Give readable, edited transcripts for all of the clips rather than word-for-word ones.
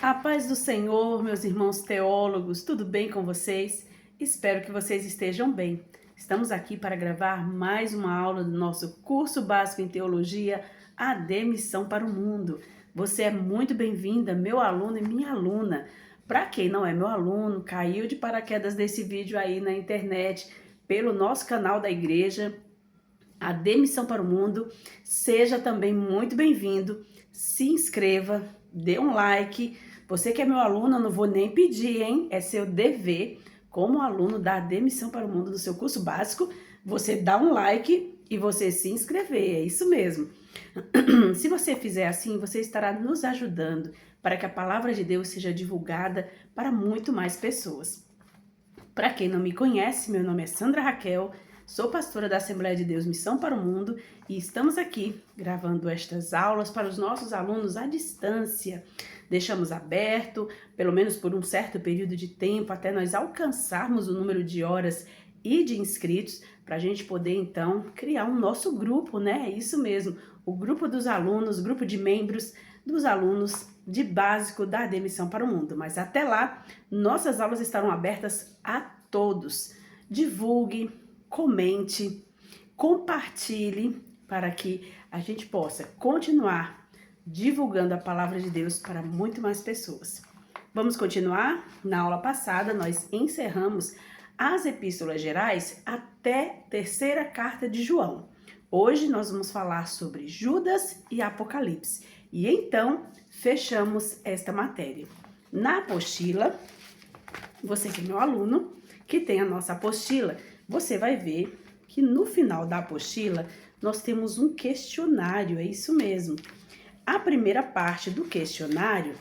A paz do Senhor, meus irmãos teólogos, tudo bem com vocês? Espero que vocês estejam bem. Estamos aqui para gravar mais uma aula do nosso curso básico em teologia, AD Missão para o Mundo. Você é muito bem-vinda, meu aluno e minha aluna. Para quem não é meu aluno, caiu de paraquedas desse vídeo aí na internet, pelo nosso canal da igreja, AD Missão para o Mundo, seja também muito bem-vindo. Se inscreva, dê um like. Você que é meu aluno, eu não vou nem pedir, hein? É seu dever, como aluno da AD Missão para o Mundo do seu curso básico, você dá um like e você se inscrever, é isso mesmo. Se você fizer assim, você estará nos ajudando para que a palavra de Deus seja divulgada para muito mais pessoas. Para quem não me conhece, meu nome é Sandra Raquel, sou pastora da Assembleia de Deus Missão para o Mundo e estamos aqui gravando estas aulas para os nossos alunos à distância. Deixamos aberto, pelo menos por um certo período de tempo, até nós alcançarmos o número de horas e de inscritos, para a gente poder então criar um nosso grupo, né? É isso mesmo, o grupo dos alunos, grupo de membros dos alunos de básico da AD Missão para o Mundo. Mas até lá, nossas aulas estarão abertas a todos. Divulgue, comente, compartilhe para que a gente possa continuar divulgando a palavra de Deus para muito mais pessoas. Vamos continuar? Na aula passada, nós encerramos as epístolas gerais até a terceira carta de João. Hoje nós vamos falar sobre Judas e Apocalipse. E então, fechamos esta matéria. Na apostila, você que é meu aluno, que tem a nossa apostila, você vai ver que no final da apostila, nós temos um questionário, é isso mesmo. A primeira parte do questionário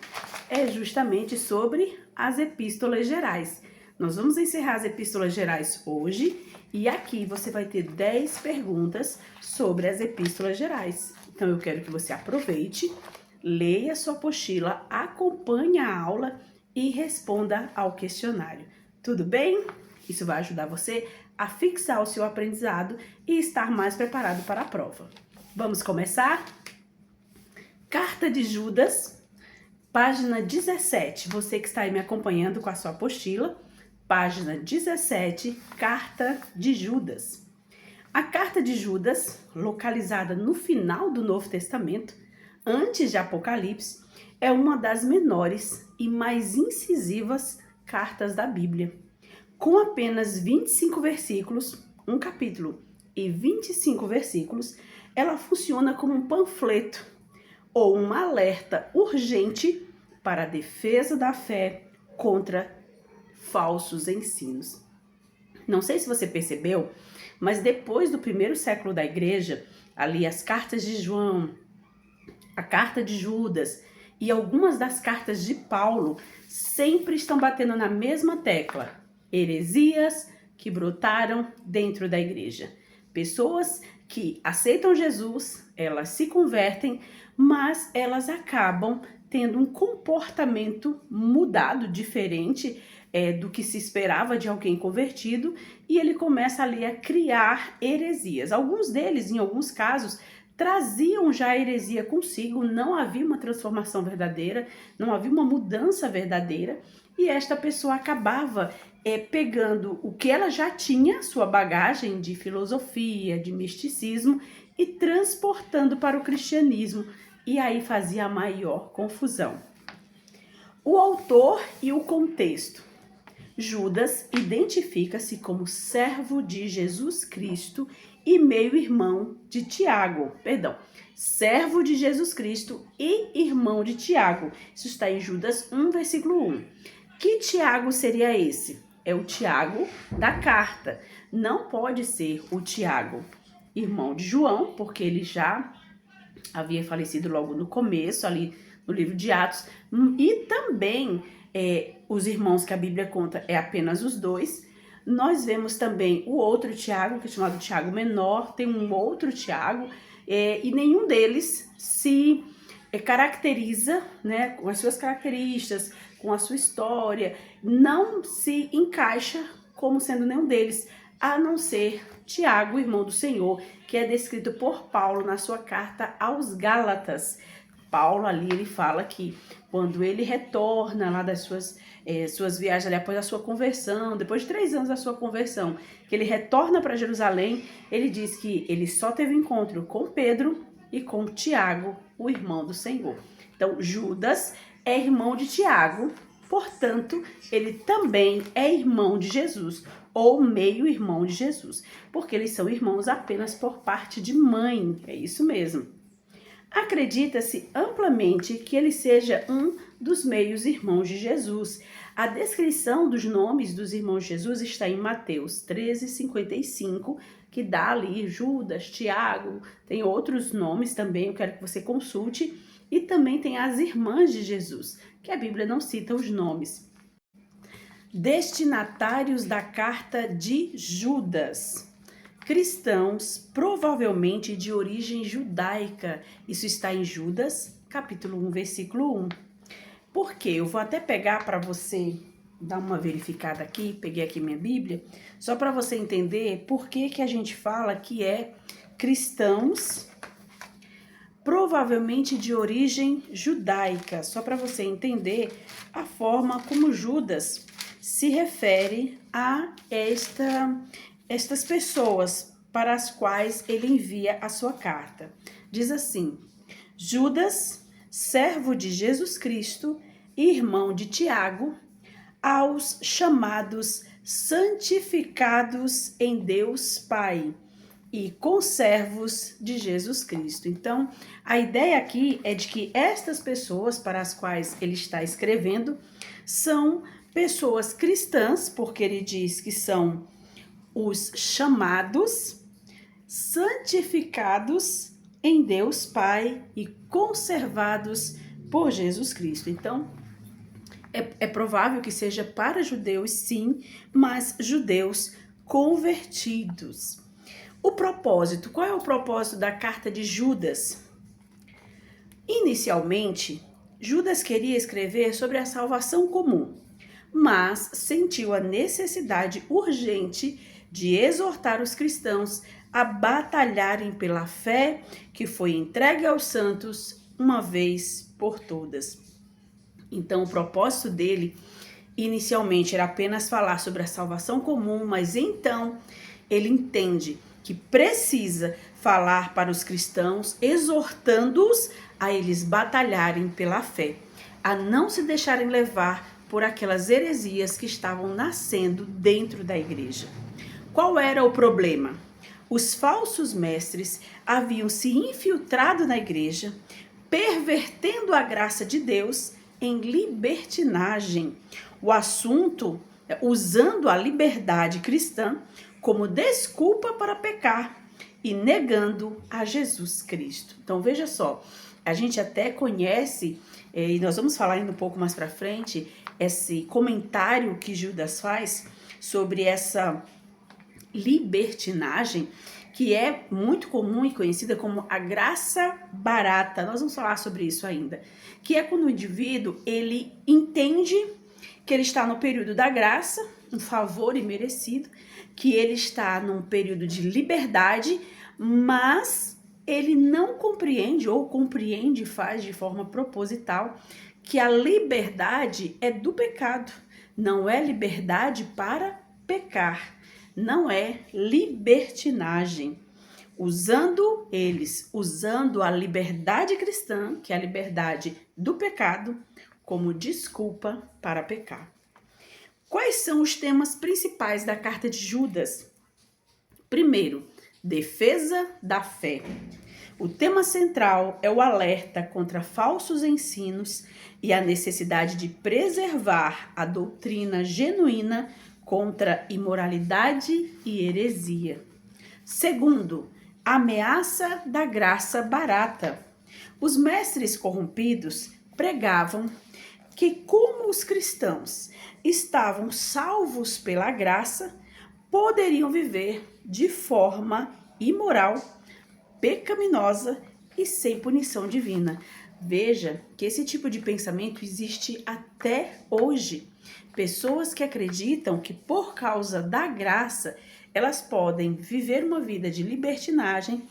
é justamente sobre as epístolas gerais. Nós vamos encerrar as epístolas gerais hoje e aqui você vai ter 10 perguntas sobre as epístolas gerais. Então eu quero que você aproveite, leia a sua apostila, acompanhe a aula e responda ao questionário. Tudo bem? Isso vai ajudar você a fixar o seu aprendizado e estar mais preparado para a prova. Vamos começar? Carta de Judas, página 17. Você que está aí me acompanhando com a sua apostila, página 17, Carta de Judas. A Carta de Judas, localizada no final do Novo Testamento, antes de Apocalipse, é uma das menores e mais incisivas cartas da Bíblia. Com apenas 25 versículos, um capítulo e 25 versículos, ela funciona como um panfleto ou um alerta urgente para a defesa da fé contra falsos ensinos. Não sei se você percebeu, mas depois do primeiro século da igreja, ali as cartas de João, a carta de Judas e algumas das cartas de Paulo sempre estão batendo na mesma tecla: heresias que brotaram dentro da igreja. Pessoas que aceitam Jesus, elas se convertem, mas elas acabam tendo um comportamento mudado, diferente do que se esperava de alguém convertido, e ele começa ali a criar heresias. Alguns deles, em alguns casos, traziam já a heresia consigo, não havia uma transformação verdadeira, não havia uma mudança verdadeira, e esta pessoa acabava pegando o que ela já tinha, sua bagagem de filosofia, de misticismo, e transportando para o cristianismo, e aí fazia a maior confusão. O autor e o contexto. Judas identifica-se como servo de Jesus Cristo e meio-irmão de Tiago, servo de Jesus Cristo e irmão de Tiago. Isso está em Judas 1, versículo 1. Que Tiago seria esse? É o Tiago da carta. Não pode ser o Tiago, irmão de João, porque ele já havia falecido logo no começo, ali no livro de Atos, e também os irmãos que a Bíblia conta é apenas os dois. Nós vemos também o outro Tiago, que é chamado Tiago Menor, tem um outro Tiago, e nenhum deles se caracteriza, né, com as suas características, com a sua história, não se encaixa como sendo nenhum deles, a não ser Tiago, irmão do Senhor, que é descrito por Paulo na sua carta aos Gálatas. Paulo ali, ele fala que quando ele retorna lá das suas viagens ali após a sua conversão, depois de 3 anos da sua conversão, que ele retorna para Jerusalém, ele diz que ele só teve encontro com Pedro e com Tiago, o irmão do Senhor. Então, Judas é irmão de Tiago, portanto, ele também é irmão de Jesus, ou meio-irmão de Jesus, porque eles são irmãos apenas por parte de mãe, é isso mesmo. Acredita-se amplamente que ele seja um dos meios-irmãos de Jesus. A descrição dos nomes dos irmãos de Jesus está em Mateus 13:55, que dá ali Judas, Tiago, tem outros nomes também, eu quero que você consulte, e também tem as irmãs de Jesus, que a Bíblia não cita os nomes. Destinatários da carta de Judas. Cristãos, provavelmente de origem judaica. Isso está em Judas, capítulo 1, versículo 1. Por quê? Eu vou até pegar para você dar uma verificada aqui, peguei aqui minha Bíblia, só para você entender por que a gente fala que é cristãos, provavelmente de origem judaica, só para você entender a forma como Judas se refere a estas pessoas para as quais ele envia a sua carta. Diz assim: Judas, servo de Jesus Cristo, irmão de Tiago, aos chamados santificados em Deus Pai e conservos de Jesus Cristo. Então, a ideia aqui é de que estas pessoas para as quais ele está escrevendo são pessoas cristãs, porque ele diz que são os chamados, santificados em Deus Pai e conservados por Jesus Cristo. Então, é provável que seja para judeus, sim, mas judeus convertidos. O propósito, qual é o propósito da carta de Judas? Inicialmente, Judas queria escrever sobre a salvação comum, mas sentiu a necessidade urgente de exortar os cristãos a batalharem pela fé que foi entregue aos santos uma vez por todas. Então, o propósito dele inicialmente era apenas falar sobre a salvação comum, mas então ele entende que precisa falar para os cristãos, exortando-os a eles batalharem pela fé, a não se deixarem levar por aquelas heresias que estavam nascendo dentro da igreja. Qual era o problema? Os falsos mestres haviam se infiltrado na igreja, pervertendo a graça de Deus em libertinagem. O assunto, usando a liberdade cristã como desculpa para pecar e negando a Jesus Cristo. Então veja só, a gente até conhece, e nós vamos falar ainda um pouco mais para frente, esse comentário que Judas faz sobre essa libertinagem, que é muito comum e conhecida como a graça barata. Nós vamos falar sobre isso ainda, que é quando o indivíduo ele entende que ele está no período da graça, um favor imerecido, que ele está num período de liberdade, mas ele não compreende ou compreende e faz de forma proposital que a liberdade é do pecado, não é liberdade para pecar, não é libertinagem. Usando a liberdade cristã, que é a liberdade do pecado, como desculpa para pecar. Quais são os temas principais da carta de Judas? Primeiro, defesa da fé. O tema central é o alerta contra falsos ensinos e a necessidade de preservar a doutrina genuína contra imoralidade e heresia. Segundo, ameaça da graça barata. Os mestres corrompidos pregavam que, como os cristãos estavam salvos pela graça, poderiam viver de forma imoral, pecaminosa e sem punição divina. Veja que esse tipo de pensamento existe até hoje. Pessoas que acreditam que por causa da graça elas podem viver uma vida de libertinagem,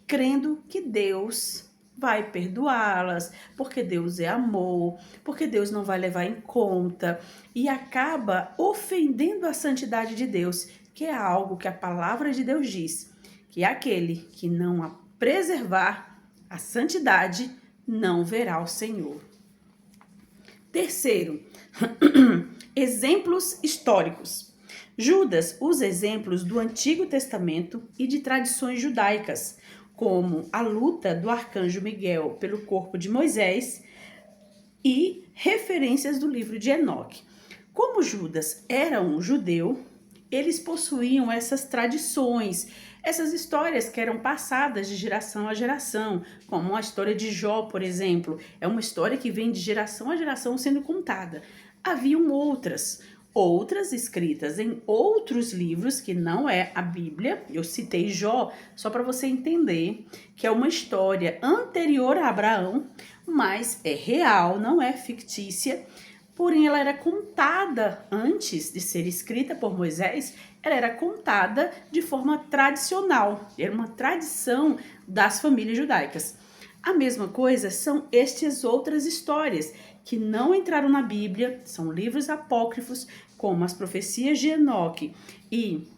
crendo que Deus vai perdoá-las, porque Deus é amor, porque Deus não vai levar em conta e acaba ofendendo a santidade de Deus, que é algo que a palavra de Deus diz, que aquele que não a preservar a santidade não verá o Senhor. Terceiro, exemplos históricos. Judas usa exemplos do Antigo Testamento e de tradições judaicas, como a luta do arcanjo Miguel pelo corpo de Moisés e referências do livro de Enoque. Como Judas era um judeu, eles possuíam essas tradições, essas histórias que eram passadas de geração a geração, como a história de Jó, por exemplo, é uma história que vem de geração a geração sendo contada. Haviam outras escritas em outros livros que não é a Bíblia. Eu citei Jó só para você entender que é uma história anterior a Abraão, mas é real, não é fictícia. Porém, ela era contada antes de ser escrita por Moisés, ela era contada de forma tradicional, era uma tradição das famílias judaicas. A mesma coisa são estas outras histórias que não entraram na Bíblia, são livros apócrifos, como as profecias de Enoque e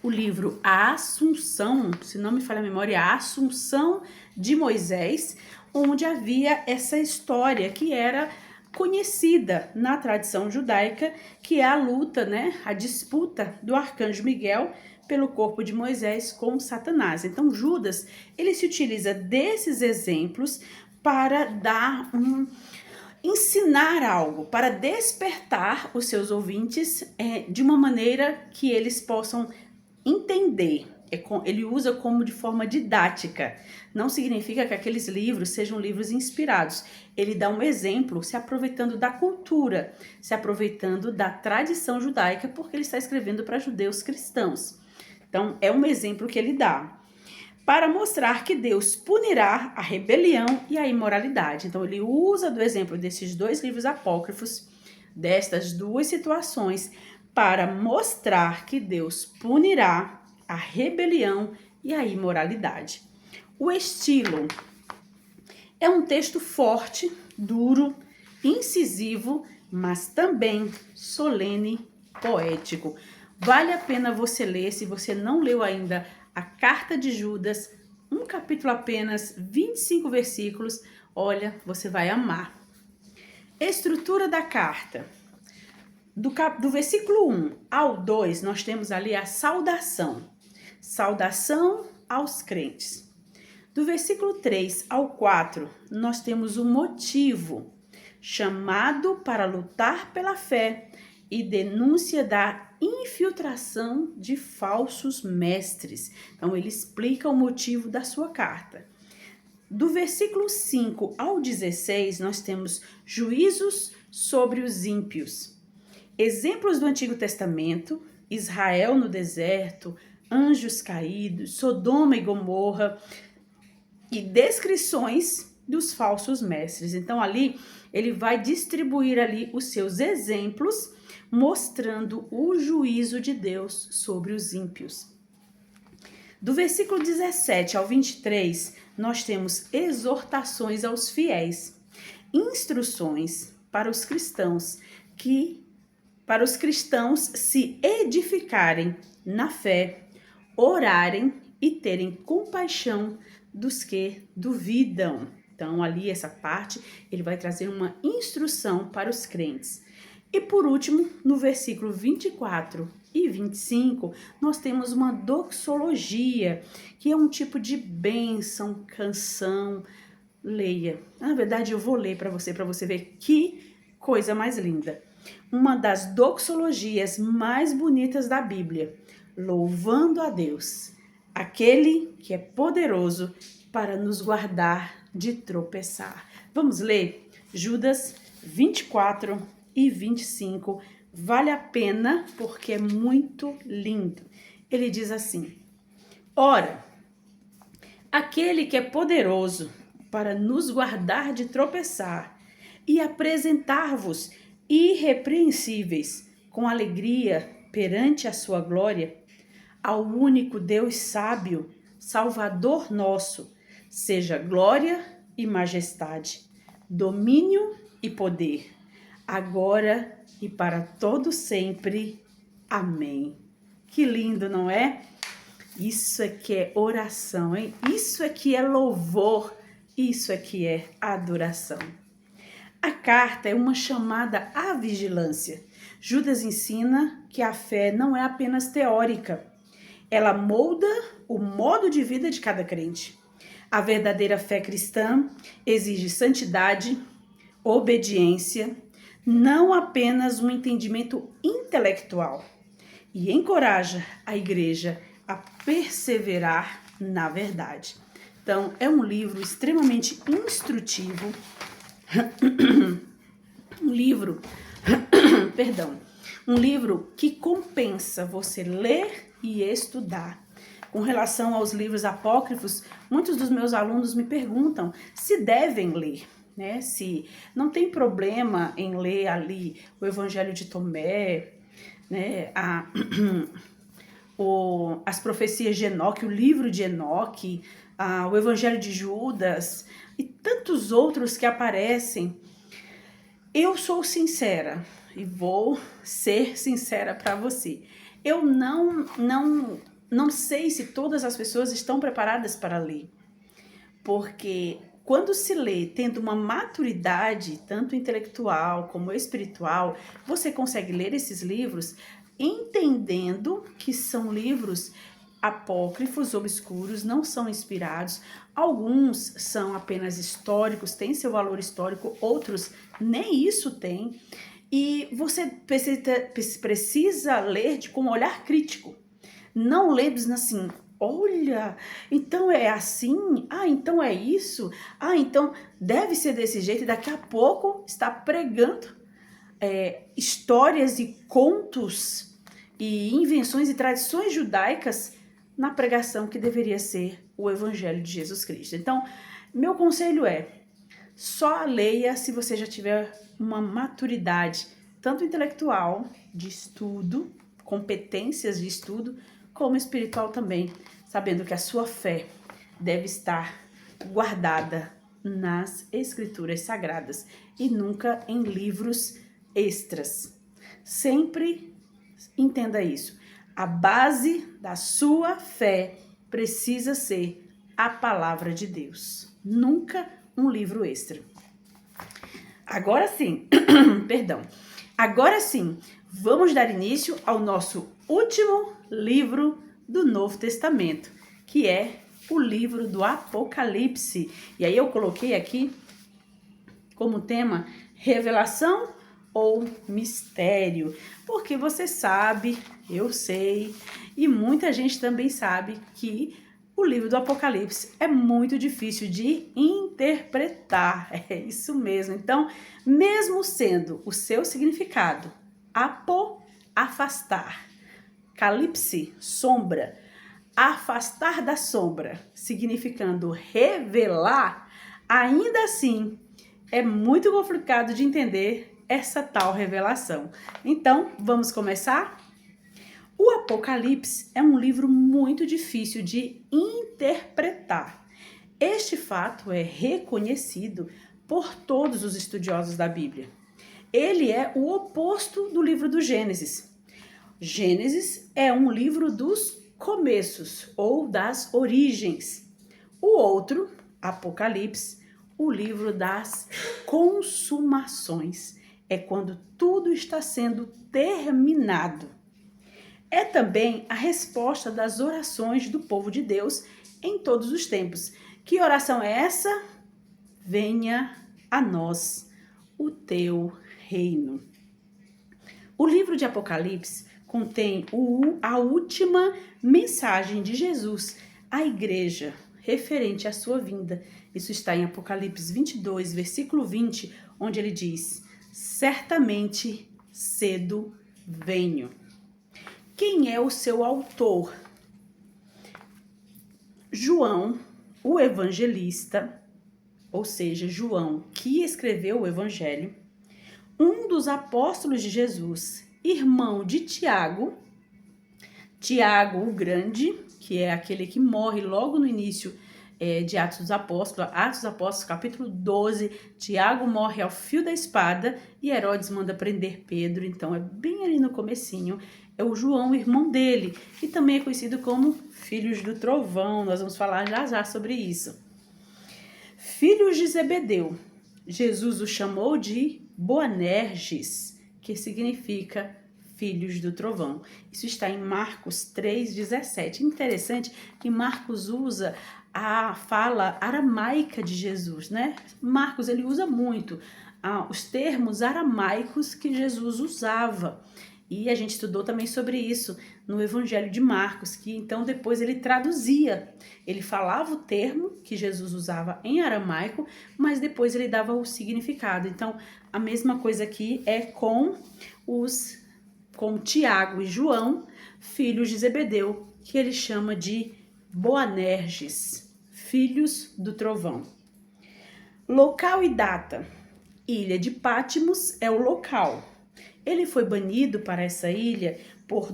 o livro A Assunção, se não me falha a memória, A Assunção de Moisés, onde havia essa história que era conhecida na tradição judaica, que é a luta, a disputa do arcanjo Miguel pelo corpo de Moisés com Satanás. Então, Judas, ele se utiliza desses exemplos para ensinar algo, para despertar os seus ouvintes de uma maneira que eles possam entender. Ele usa como de forma didática. Não significa que aqueles livros sejam livros inspirados. Ele dá um exemplo se aproveitando da cultura, se aproveitando da tradição judaica, porque ele está escrevendo para judeus cristãos. Então, é um exemplo que ele dá para mostrar que Deus punirá a rebelião e a imoralidade. Então, ele usa do exemplo desses dois livros apócrifos, destas duas situações, para mostrar que Deus punirá a rebelião e a imoralidade. O estilo é um texto forte, duro, incisivo, mas também solene, poético. Vale a pena você ler, se você não leu ainda, a Carta de Judas, um capítulo apenas, 25 versículos. Olha, você vai amar. Estrutura da carta. Do versículo 1 ao 2, nós temos ali a saudação. Saudação aos crentes. Do versículo 3 ao 4, nós temos o motivo, chamado para lutar pela fé e denúncia da infiltração de falsos mestres. Então, ele explica o motivo da sua carta. Do versículo 5 ao 16, nós temos juízos sobre os ímpios. Exemplos do Antigo Testamento, Israel no deserto, anjos caídos, Sodoma e Gomorra, e descrições dos falsos mestres. Então, ali, ele vai distribuir ali os seus exemplos, mostrando o juízo de Deus sobre os ímpios. Do versículo 17 ao 23, nós temos exortações aos fiéis, instruções para os cristãos se edificarem na fé, orarem e terem compaixão dos que duvidam. Então, ali, essa parte, ele vai trazer uma instrução para os crentes. E, por último, no versículo 24 e 25, nós temos uma doxologia, que é um tipo de bênção, canção. Leia. Na verdade, eu vou ler para você ver que coisa mais linda. Uma das doxologias mais bonitas da Bíblia, louvando a Deus, aquele que é poderoso para nos guardar de tropeçar. Vamos ler Judas 24 e 25. Vale a pena porque é muito lindo. Ele diz assim: ora, aquele que é poderoso para nos guardar de tropeçar e apresentar-vos irrepreensíveis com alegria perante a sua glória, ao único Deus sábio, Salvador nosso, seja glória, e majestade, domínio e poder, agora e para todo sempre. Amém. Que lindo, não é? Isso é que é oração, hein? Isso é que é louvor, isso é que é adoração. A carta é uma chamada à vigilância. Judas ensina que a fé não é apenas teórica. Ela molda o modo de vida de cada crente. A verdadeira fé cristã exige santidade, obediência, não apenas um entendimento intelectual, e encoraja a igreja a perseverar na verdade. Então, é um livro extremamente instrutivo, um livro que compensa você ler e estudar. Com relação aos livros apócrifos, muitos dos meus alunos me perguntam se devem ler, né? Se não tem problema em ler ali o Evangelho de Tomé, né? As profecias de Enoque, o livro de Enoque, o Evangelho de Judas e tantos outros que aparecem. Eu sou sincera e vou ser sincera para você. Eu não sei se todas as pessoas estão preparadas para ler, porque quando se lê tendo uma maturidade, tanto intelectual como espiritual, você consegue ler esses livros entendendo que são livros apócrifos, obscuros, não são inspirados. Alguns são apenas históricos, têm seu valor histórico, outros nem isso têm. E você precisa ler com um olhar crítico. Não ler dizendo assim, olha, então é assim? Ah, então é isso? Ah, então deve ser desse jeito. E daqui a pouco está pregando histórias e contos e invenções e tradições judaicas na pregação que deveria ser o Evangelho de Jesus Cristo. Então, meu conselho é, só leia se você já tiver uma maturidade, tanto intelectual, de estudo, competências de estudo, como espiritual também, sabendo que a sua fé deve estar guardada nas Escrituras Sagradas e nunca em livros extras. Sempre entenda isso. A base da sua fé precisa ser a palavra de Deus, nunca um livro extra. Agora sim, agora sim, vamos dar início ao nosso último livro do Novo Testamento, que é o livro do Apocalipse. E aí eu coloquei aqui como tema revelação ou mistério, porque você sabe, eu sei, e muita gente também sabe que o livro do Apocalipse é muito difícil de interpretar, é isso mesmo. Então, mesmo sendo o seu significado afastar, calipse, sombra, afastar da sombra, significando revelar, ainda assim é muito complicado de entender essa tal revelação. Então, vamos começar? O Apocalipse é um livro muito difícil de interpretar. Este fato é reconhecido por todos os estudiosos da Bíblia. Ele é o oposto do livro do Gênesis. Gênesis é um livro dos começos ou das origens. O outro, Apocalipse, o livro das consumações. É quando tudo está sendo terminado. É também a resposta das orações do povo de Deus em todos os tempos. Que oração é essa? Venha a nós o teu reino. O livro de Apocalipse contém a última mensagem de Jesus à igreja referente à sua vinda. Isso está em Apocalipse 22, versículo 20, onde ele diz: certamente cedo venho. Quem é o seu autor? João, o evangelista, ou seja, João, que escreveu o evangelho, um dos apóstolos de Jesus, irmão de Tiago, Tiago o Grande, que é aquele que morre logo no início de Atos dos Apóstolos, capítulo 12, Tiago morre ao fio da espada e Herodes manda prender Pedro, então é bem ali no comecinho. É o João, irmão dele, que também é conhecido como filhos do trovão, nós vamos falar já já sobre isso. Filhos de Zebedeu, Jesus os chamou de Boanerges, que significa filhos do trovão. Isso está em Marcos 3,17. Interessante que Marcos usa a fala aramaica de Jesus, né? Marcos, ele usa muito os termos aramaicos que Jesus usava. E a gente estudou também sobre isso no Evangelho de Marcos, que então depois ele traduzia. Ele falava o termo que Jesus usava em aramaico, mas depois ele dava o significado. Então, a mesma coisa aqui é com Tiago e João, filhos de Zebedeu, que ele chama de Boanerges, filhos do trovão. Local e data. Ilha de Patmos é o local. Ele foi banido para essa ilha por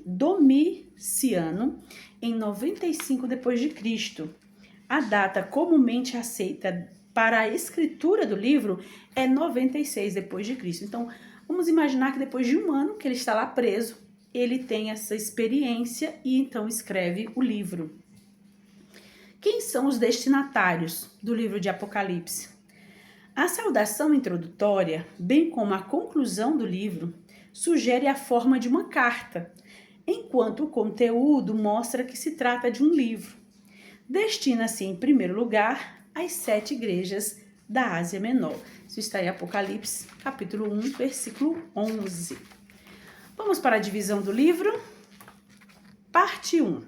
Domiciano em 95 d.C. A data comumente aceita para a escritura do livro é 96 d.C. Então, vamos imaginar que depois de um ano que ele está lá preso, ele tem essa experiência e então escreve o livro. Quem são os destinatários do livro de Apocalipse? A saudação introdutória, bem como a conclusão do livro, sugere a forma de uma carta, enquanto o conteúdo mostra que se trata de um livro. Destina-se, em primeiro lugar, às 7 igrejas da Ásia Menor. Isso está em Apocalipse, capítulo 1, versículo 11. Vamos para a divisão do livro. Parte 1.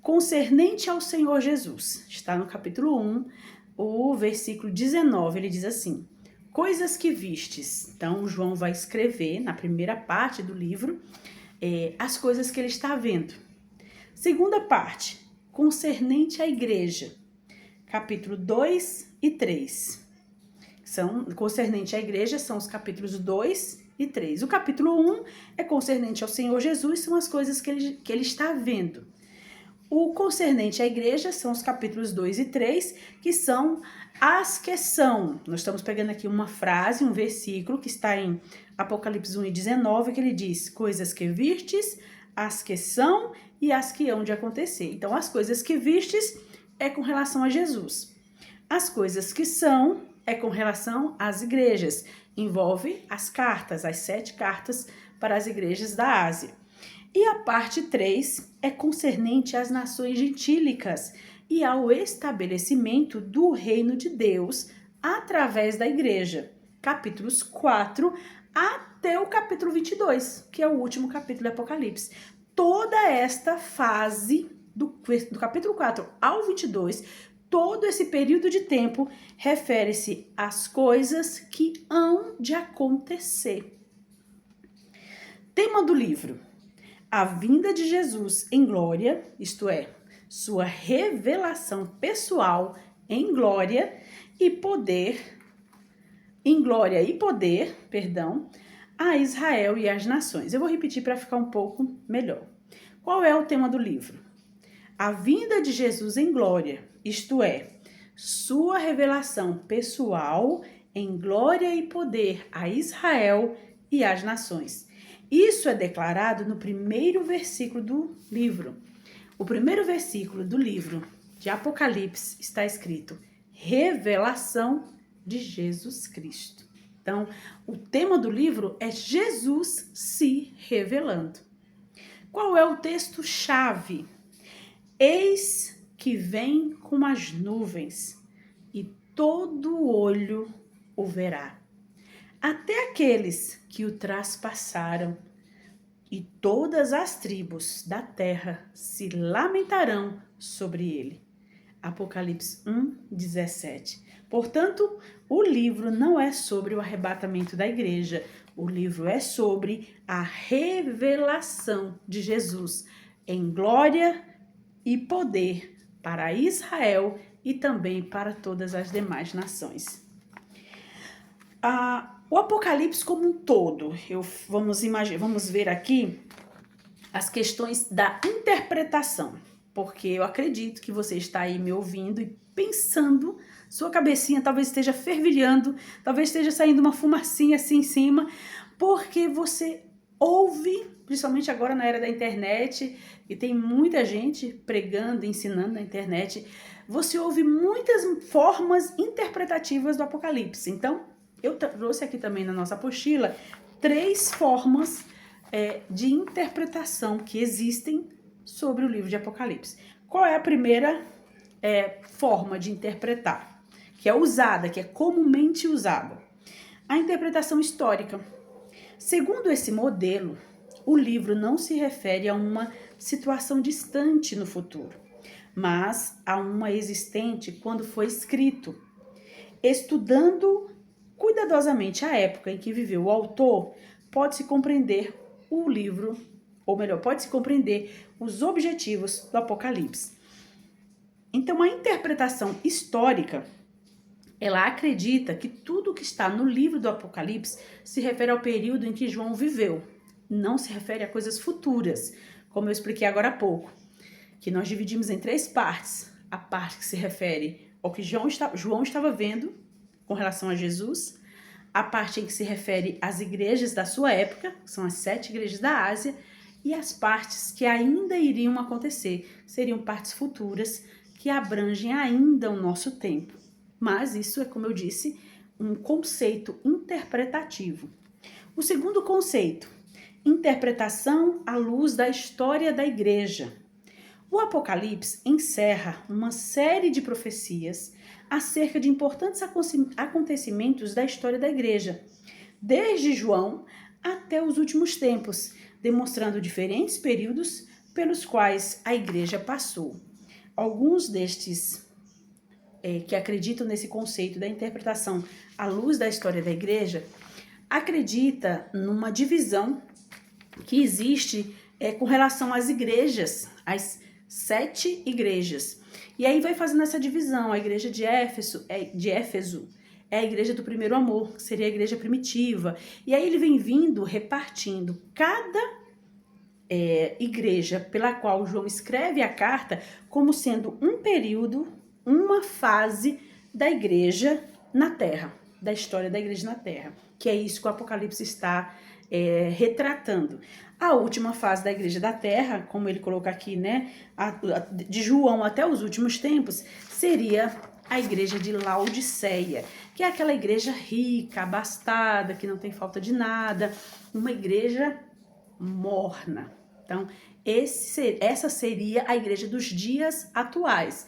Concernente ao Senhor Jesus. Está no capítulo 1, o versículo 19, ele diz assim: coisas que vistes. Então, João vai escrever na primeira parte do livro as coisas que ele está vendo. Segunda parte, concernente à igreja. Capítulo 2 e 3. Concernente à igreja são os capítulos 2 e 3. O capítulo 1 é concernente ao Senhor Jesus, são as coisas que ele está vendo. O concernente à igreja são os capítulos 2 e 3, que são as que são. Nós estamos pegando aqui uma frase, um versículo que está em Apocalipse 1 e 19, que ele diz: coisas que vistes, as que são e as que hão de acontecer. Então, as coisas que vistes é com relação a Jesus. As coisas que são é com relação às igrejas. Envolve as cartas, as 7 cartas para as igrejas da Ásia. E a parte 3 é concernente às nações gentílicas e ao estabelecimento do reino de Deus através da igreja. Capítulos 4 até o capítulo 22, que é o último capítulo do Apocalipse. Toda esta fase, do capítulo 4 ao 22, todo esse período de tempo refere-se às coisas que hão de acontecer. Tema do livro: a vinda de Jesus em glória, isto é, sua revelação pessoal em glória e poder, a Israel e às nações. Eu vou repetir para ficar um pouco melhor. Qual é o tema do livro? A vinda de Jesus em glória, isto é, sua revelação pessoal em glória e poder a Israel e às nações. Isso é declarado no primeiro versículo do livro. O primeiro versículo do livro de Apocalipse está escrito: revelação de Jesus Cristo. Então, o tema do livro é Jesus se revelando. Qual é o texto-chave? Eis que vem com as nuvens, e todo olho o verá. Até aqueles que o traspassaram, e todas as tribos da terra se lamentarão sobre ele. Apocalipse 1, 17. Portanto, o livro não é sobre o arrebatamento da igreja, o livro é sobre a revelação de Jesus em glória e poder para Israel e também para todas as demais nações. O Apocalipse como um todo, vamos ver aqui as questões da interpretação. porque eu acredito que você está aí me ouvindo e pensando, sua cabecinha talvez esteja fervilhando, talvez esteja saindo uma fumacinha assim em cima, porque você ouve, principalmente agora na era da internet, e tem muita gente pregando, ensinando na internet, você ouve muitas formas interpretativas do Apocalipse. Então, eu trouxe aqui também na nossa apostila 3 formas de interpretação que existem sobre o livro de Apocalipse. Qual é a primeira forma de interpretar, que é usada, que é comumente usada? A interpretação histórica. Segundo esse modelo, o livro não se refere a uma situação distante no futuro, mas a uma existente quando foi escrito. Estudando cuidadosamente a época em que viveu o autor, pode-se compreender o livro, ou melhor, pode-se compreender os objetivos do Apocalipse. Então, a interpretação histórica, ela acredita que tudo que está no livro do Apocalipse se refere ao período em que João viveu, não se refere a coisas futuras, como eu expliquei agora há pouco, que nós dividimos em 3 partes. A parte que se refere ao que João estava vendo com relação a Jesus, a parte em que se refere às igrejas da sua época, que são as 7 igrejas da Ásia, e as partes que ainda iriam acontecer, seriam partes futuras que abrangem ainda o nosso tempo. Mas isso é, como eu disse, um conceito interpretativo. O segundo conceito, interpretação à luz da história da igreja. O Apocalipse encerra uma série de profecias acerca de importantes acontecimentos da história da igreja, desde João até os últimos tempos, demonstrando diferentes períodos pelos quais a igreja passou. Alguns destes que acreditam nesse conceito da interpretação à luz da história da igreja, acredita numa divisão que existe com relação às igrejas, às 7 igrejas. E aí vai fazendo essa divisão. A igreja de Éfeso é a igreja do primeiro amor, que seria a igreja primitiva. E aí ele vem vindo repartindo cada igreja pela qual João escreve a carta como sendo um período, uma fase da igreja na Terra, da história da igreja na Terra, que é isso que o Apocalipse está retratando. A última fase da igreja da Terra, como ele coloca aqui, né, de João até os últimos tempos, seria a igreja de Laodiceia, que é aquela igreja rica, abastada, que não tem falta de nada, uma igreja morna. Então, essa seria a igreja dos dias atuais.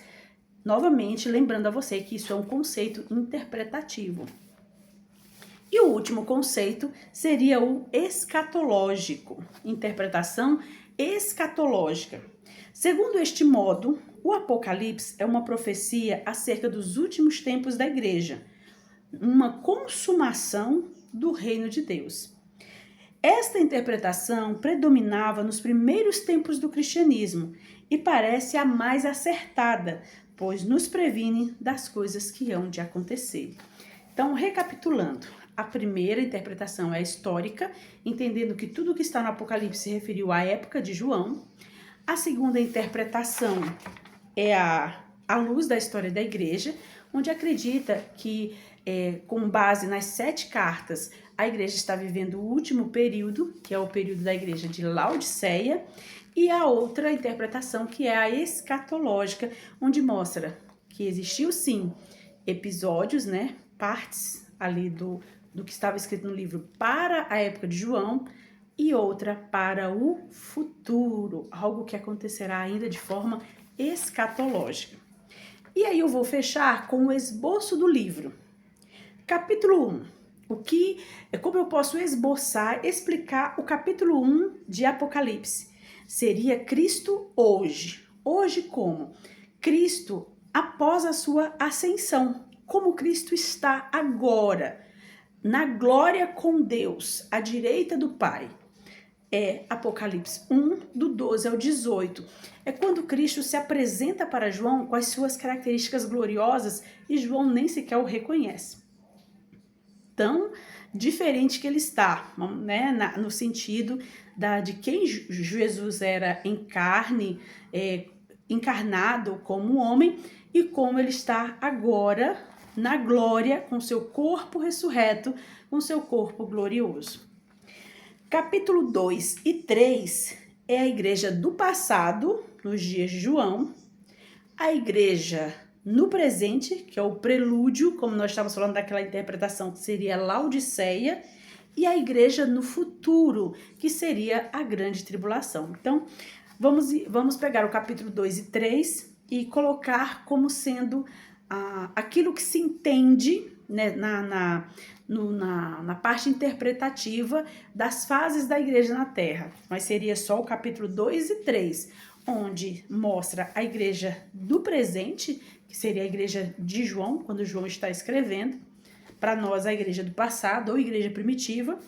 Novamente, lembrando a você que isso é um conceito interpretativo. E o último conceito seria o escatológico, interpretação escatológica. Segundo este modo, o Apocalipse é uma profecia acerca dos últimos tempos da igreja, uma consumação do reino de Deus. Esta interpretação predominava nos primeiros tempos do cristianismo e parece a mais acertada, pois nos previne das coisas que hão de acontecer. Então, recapitulando, a primeira interpretação é a histórica, entendendo que tudo que está no Apocalipse se referiu à época de João. A segunda interpretação é a luz da história da igreja, onde acredita que, com base nas 7 cartas, a igreja está vivendo o último período, que é o período da igreja de Laodiceia, e a outra interpretação, que é a escatológica, onde mostra que existiu sim episódios, né, partes ali do que estava escrito no livro para a época de João, e outra para o futuro, algo que acontecerá ainda de forma escatológica. E aí eu vou fechar com o esboço do livro. Capítulo 1. Como eu posso esboçar, explicar o capítulo 1 de Apocalipse? Seria Cristo hoje. Hoje como? Cristo após a sua ascensão. Como Cristo está agora, na glória com Deus, à direita do Pai. É Apocalipse 1, do 12 ao 18. É quando Cristo se apresenta para João com as suas características gloriosas e João nem sequer o reconhece. Tão diferente que ele está, né, no sentido de quem Jesus era em carne, encarnado como homem e como ele está agora na glória, com seu corpo ressurreto, com seu corpo glorioso. Capítulo 2 e 3 é a igreja do passado, nos dias de João, a igreja no presente, que é o prelúdio, como nós estávamos falando daquela interpretação que seria Laodiceia, e a igreja no futuro, que seria a grande tribulação. Então, vamos pegar o capítulo 2 e 3 e colocar como sendo aquilo que se entende, né, na parte interpretativa das fases da igreja na Terra. Mas seria só o capítulo 2 e 3, onde mostra a igreja do presente, que seria a igreja de João, quando João está escrevendo, para nós a igreja do passado ou igreja primitiva,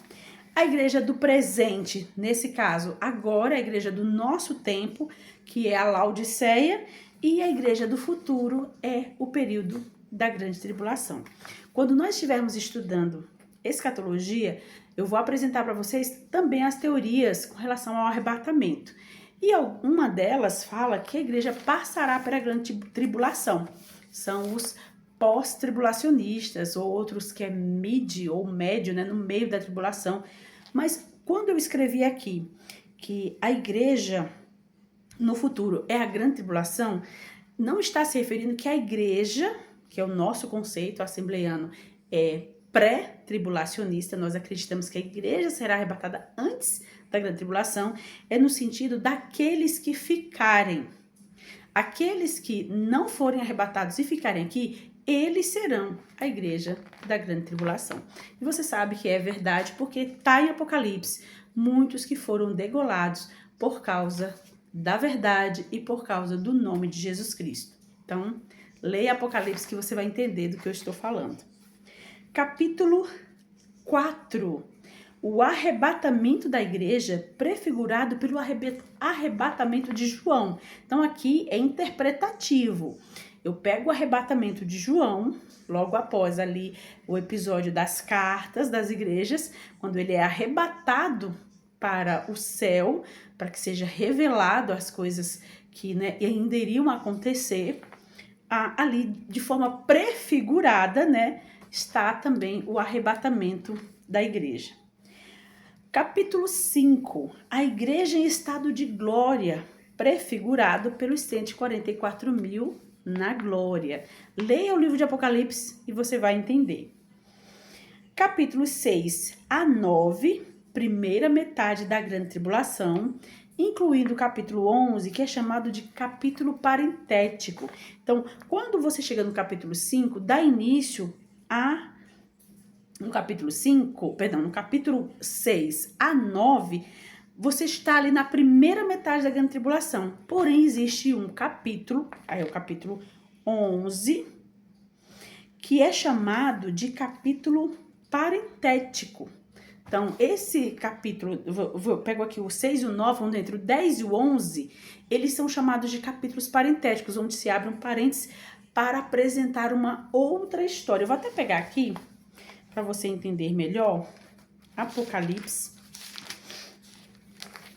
a igreja do presente, nesse caso, agora a igreja do nosso tempo, que é a Laodiceia, e a igreja do futuro é o período da grande tribulação. Quando nós estivermos estudando escatologia, eu vou apresentar para vocês também as teorias com relação ao arrebatamento. E uma delas fala que a igreja passará pela grande tribulação. São os pós-tribulacionistas, ou outros que é mid ou médio, né, no meio da tribulação. Mas quando eu escrevi aqui que a igreja no futuro é a grande tribulação, não está se referindo que a igreja, que é o nosso conceito assembleiano, é pré-tribulacionista. Nós acreditamos que a igreja será arrebatada antes da grande tribulação, é no sentido daqueles que ficarem. Aqueles que não forem arrebatados e ficarem aqui, eles serão a igreja da grande tribulação. E você sabe que é verdade, porque está em Apocalipse muitos que foram degolados por causa da verdade e por causa do nome de Jesus Cristo. Então, leia Apocalipse que você vai entender do que eu estou falando. Capítulo 4. O arrebatamento da igreja prefigurado pelo arrebatamento de João. Então, aqui é interpretativo. Eu pego o arrebatamento de João, logo após ali o episódio das cartas das igrejas, quando ele é arrebatado para o céu, para que seja revelado as coisas que, né, ainda iriam acontecer. Ali, de forma prefigurada, né, está também o arrebatamento da igreja. Capítulo 5. A igreja em estado de glória, prefigurado pelos 144.000 na glória. Leia o livro de Apocalipse e você vai entender. Capítulo 6 a 9, primeira metade da grande tribulação, incluindo o capítulo 11, que é chamado de capítulo parentético. Então, quando você chega no capítulo 5, dá início no capítulo 6 a 9, você está ali na primeira metade da grande tribulação. Porém, existe um capítulo, aí é o capítulo 11, que é chamado de capítulo parentético. Então, esse capítulo, eu pego aqui o 6 e o 9, onde entre o 10 e o 11, eles são chamados de capítulos parentéticos, onde se abre um parênteses para apresentar uma outra história. Eu vou até pegar aqui, para você entender melhor, Apocalipse,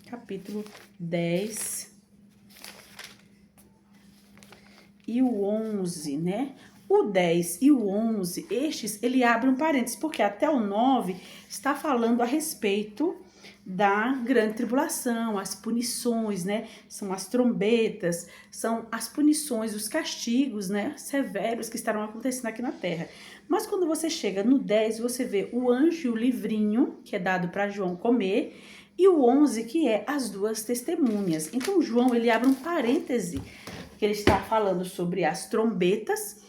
capítulo 10 e o 11, né? O 10 e o 11, ele abre um parênteses, porque até o 9 está falando a respeito da grande tribulação, as punições, né? São as trombetas, são as punições, os castigos, né? Severos que estarão acontecendo aqui na Terra. Mas quando você chega no 10, você vê o anjo e o livrinho, que é dado para João comer, e o 11, que é as duas testemunhas. Então, João, ele abre um parêntese, que ele está falando sobre as trombetas.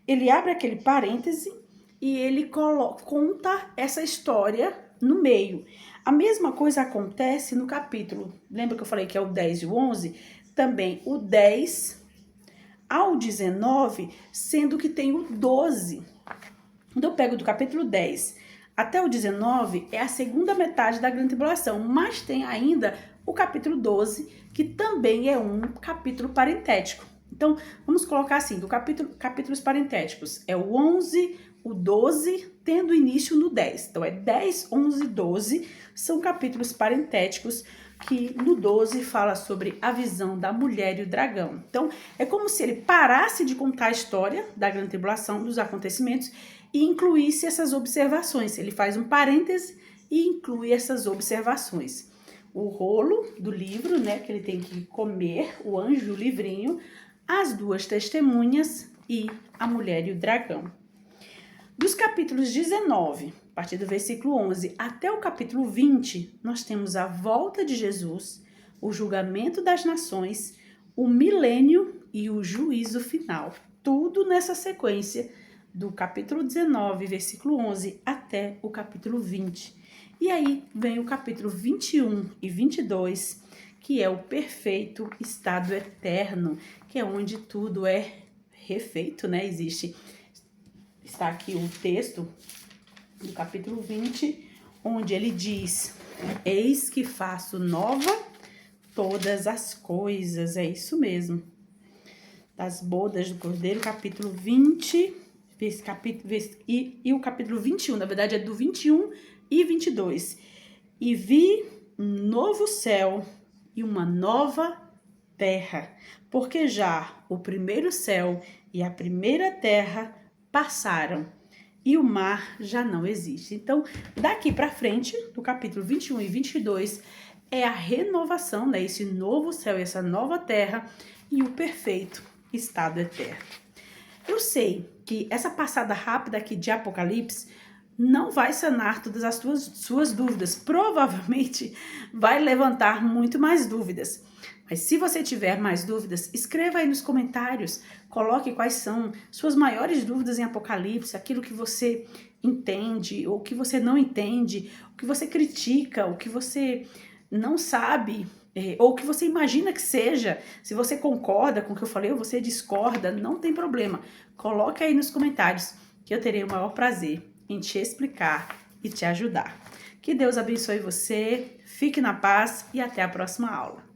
Ele abre aquele parêntese e ele conta essa história no meio. A mesma coisa acontece no capítulo, lembra que eu falei que é o 10 e o 11? Também o 10 ao 19, sendo que tem o 12. Então eu pego do capítulo 10 até o 19, é a segunda metade da grande tribulação, mas tem ainda o capítulo 12, que também é um capítulo parentético. Então, vamos colocar assim, capítulos parentéticos, é o 11, o 12, tendo início no 10. Então, é 10, 11, 12, são capítulos parentéticos, que no 12 fala sobre a visão da mulher e o dragão. Então, é como se ele parasse de contar a história da grande tribulação, dos acontecimentos, e incluísse essas observações. Ele faz um parêntese e inclui essas observações. O rolo do livro, né, que ele tem que comer, o anjo e o livrinho, as duas testemunhas e a mulher e o dragão. Dos capítulos 19, a partir do versículo 11 até o capítulo 20, nós temos a volta de Jesus, o julgamento das nações, o milênio e o juízo final. Tudo nessa sequência do capítulo 19, versículo 11 até o capítulo 20. E aí vem o capítulo 21 e 22, que é o perfeito estado eterno, que é onde tudo é refeito, né? Está aqui o texto do capítulo 20, onde ele diz: eis que faço nova todas as coisas. É isso mesmo. Das bodas do Cordeiro, capítulo 20, e o capítulo 21, na verdade é do 21 e 22. E vi um novo céu e uma nova terra, porque já o primeiro céu e a primeira terra passaram e o mar já não existe. Então, daqui para frente, do capítulo 21 e 22, é a renovação, né? Esse novo céu e essa nova terra e o perfeito estado eterno. Eu sei que essa passada rápida aqui de Apocalipse não vai sanar todas as suas dúvidas. Provavelmente vai levantar muito mais dúvidas. Mas se você tiver mais dúvidas, escreva aí nos comentários. Coloque quais são suas maiores dúvidas em Apocalipse, aquilo que você entende, ou que você não entende, o que você critica, o que você não sabe, ou o que você imagina que seja. Se você concorda com o que eu falei ou você discorda, não tem problema. Coloque aí nos comentários que eu terei o maior prazer em te explicar e te ajudar. Que Deus abençoe você, fique na paz e até a próxima aula.